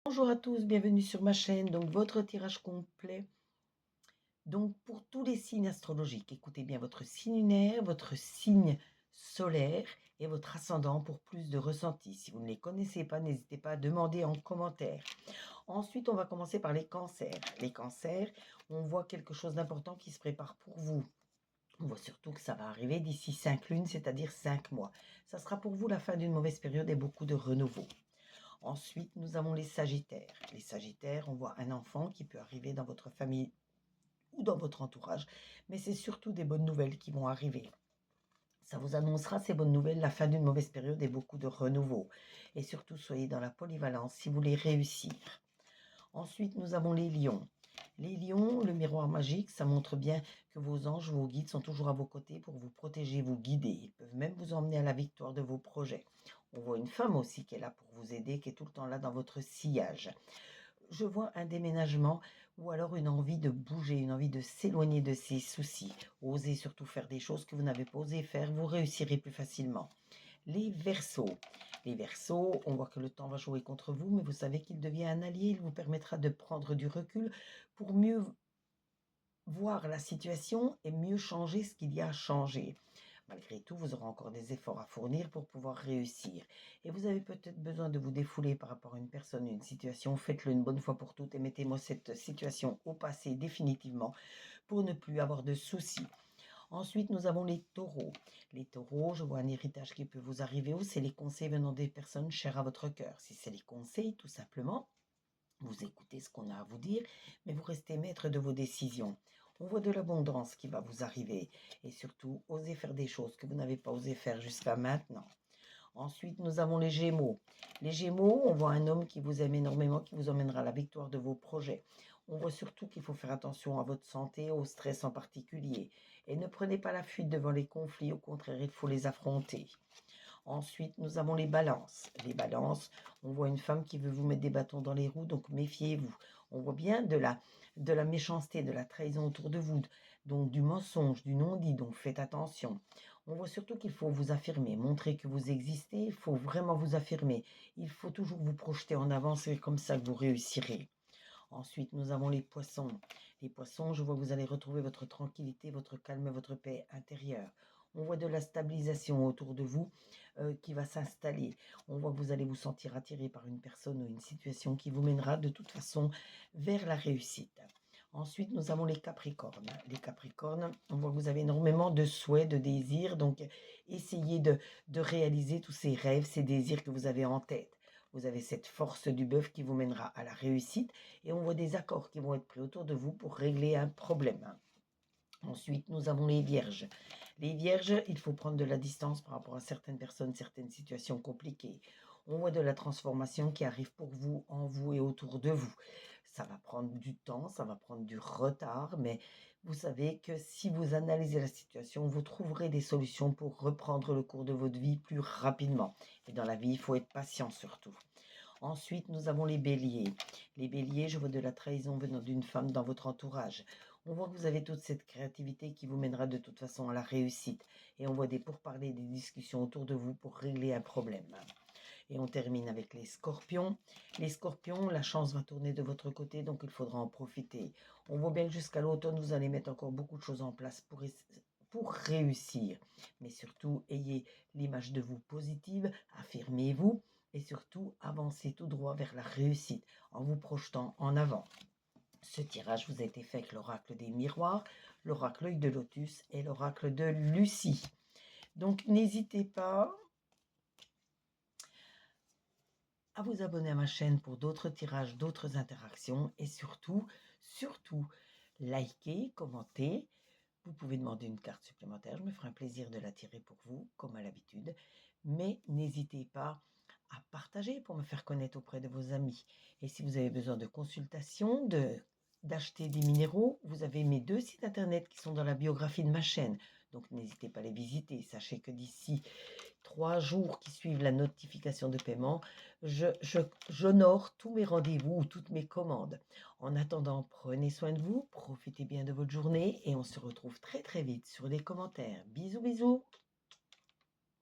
Bonjour à tous, bienvenue sur ma chaîne. Donc votre tirage complet. Donc pour tous les signes astrologiques, écoutez bien votre signe lunaire, votre signe solaire et votre ascendant pour plus de ressenti. Si vous ne les connaissez pas, n'hésitez pas à demander en commentaire. Ensuite, on va commencer par les cancers. Les cancers, on voit quelque chose d'important qui se prépare pour vous. On voit surtout que ça va arriver d'ici 5 lunes, c'est-à-dire 5 mois. Ça sera pour vous la fin d'une mauvaise période et beaucoup de renouveau. Ensuite, nous avons les sagittaires. Les sagittaires, on voit un enfant qui peut arriver dans votre famille ou dans votre entourage, mais c'est surtout des bonnes nouvelles qui vont arriver. Ça vous annoncera ces bonnes nouvelles, la fin d'une mauvaise période et beaucoup de renouveau. Et surtout, soyez dans la polyvalence si vous voulez réussir. Ensuite, nous avons les lions. Les lions, le miroir magique, ça montre bien que vos anges, vos guides sont toujours à vos côtés pour vous protéger, vous guider. Ils peuvent même vous emmener à la victoire de vos projets. On voit une femme aussi qui est là pour vous aider, qui est tout le temps là dans votre sillage. Je vois un déménagement ou alors une envie de bouger, une envie de s'éloigner de ces soucis. Osez surtout faire des choses que vous n'avez pas osé faire, vous réussirez plus facilement. Les Verseaux. Les Verseaux, on voit que le temps va jouer contre vous, mais vous savez qu'il devient un allié. Il vous permettra de prendre du recul pour mieux voir la situation et mieux changer ce qu'il y a à changer. Malgré tout, vous aurez encore des efforts à fournir pour pouvoir réussir. Et vous avez peut-être besoin de vous défouler par rapport à une personne, une situation. Faites-le une bonne fois pour toutes et mettez-moi cette situation au passé définitivement pour ne plus avoir de soucis. Ensuite, nous avons les taureaux. Les taureaux, je vois un héritage qui peut vous arriver ou c'est les conseils venant des personnes chères à votre cœur. Si c'est les conseils, tout simplement, vous écoutez ce qu'on a à vous dire, mais vous restez maître de vos décisions. On voit de l'abondance qui va vous arriver et surtout, osez faire des choses que vous n'avez pas osé faire jusqu'à maintenant. Ensuite, nous avons les Gémeaux. Les Gémeaux, on voit un homme qui vous aime énormément, qui vous emmènera à la victoire de vos projets. On voit surtout qu'il faut faire attention à votre santé, au stress en particulier. Et ne prenez pas la fuite devant les conflits, au contraire, il faut les affronter. Ensuite, nous avons les balances. Les balances, on voit une femme qui veut vous mettre des bâtons dans les roues, donc méfiez-vous. On voit bien de la méchanceté, de la trahison autour de vous, donc du mensonge, du non-dit, donc faites attention. On voit surtout qu'il faut vous affirmer, montrer que vous existez, il faut vraiment vous affirmer. Il faut toujours vous projeter en avant, c'est comme ça que vous réussirez. Ensuite, nous avons les poissons. Les poissons, je vois que vous allez retrouver votre tranquillité, votre calme, votre paix intérieure. On voit de la stabilisation autour de vous qui va s'installer. On voit que vous allez vous sentir attiré par une personne ou une situation qui vous mènera de toute façon vers la réussite. Ensuite, nous avons les Capricornes. Les Capricornes, on voit que vous avez énormément de souhaits, de désirs. Donc, essayez de réaliser tous ces rêves, ces désirs que vous avez en tête. Vous avez cette force du bœuf qui vous mènera à la réussite et on voit des accords qui vont être pris autour de vous pour régler un problème. Ensuite, nous avons les vierges. Les vierges, il faut prendre de la distance par rapport à certaines personnes, certaines situations compliquées. On voit de la transformation qui arrive pour vous, en vous et autour de vous. Ça va prendre du temps, ça va prendre du retard, mais vous savez que si vous analysez la situation, vous trouverez des solutions pour reprendre le cours de votre vie plus rapidement. Et dans la vie, il faut être patient surtout. Ensuite, nous avons les béliers. Les béliers, je vois de la trahison venant d'une femme dans votre entourage. On voit que vous avez toute cette créativité qui vous mènera de toute façon à la réussite. Et on voit des pourparlers, des discussions autour de vous pour régler un problème. Et on termine avec les scorpions. Les scorpions, la chance va tourner de votre côté, donc il faudra en profiter. On voit bien que jusqu'à l'automne, vous allez mettre encore beaucoup de choses en place pour réussir. Mais surtout, ayez l'image de vous positive, affirmez-vous et surtout, avancez tout droit vers la réussite en vous projetant en avant. Ce tirage vous a été fait avec l'oracle des miroirs, l'oracle œil de lotus et l'oracle de Lucie. Donc n'hésitez pas à vous abonner à ma chaîne pour d'autres tirages, d'autres interactions et surtout, likez, commentez. Vous pouvez demander une carte supplémentaire, je me ferai un plaisir de la tirer pour vous, comme à l'habitude. Mais n'hésitez pas à partager pour me faire connaître auprès de vos amis. Et si vous avez besoin de consultations, d'acheter des minéraux, vous avez mes 2 sites internet qui sont dans la biographie de ma chaîne. Donc n'hésitez pas à les visiter. Sachez que d'ici 3 jours qui suivent la notification de paiement, j'honore tous mes rendez-vous ou toutes mes commandes. En attendant, prenez soin de vous, profitez bien de votre journée et on se retrouve très très vite sur les commentaires. Bisous bisous!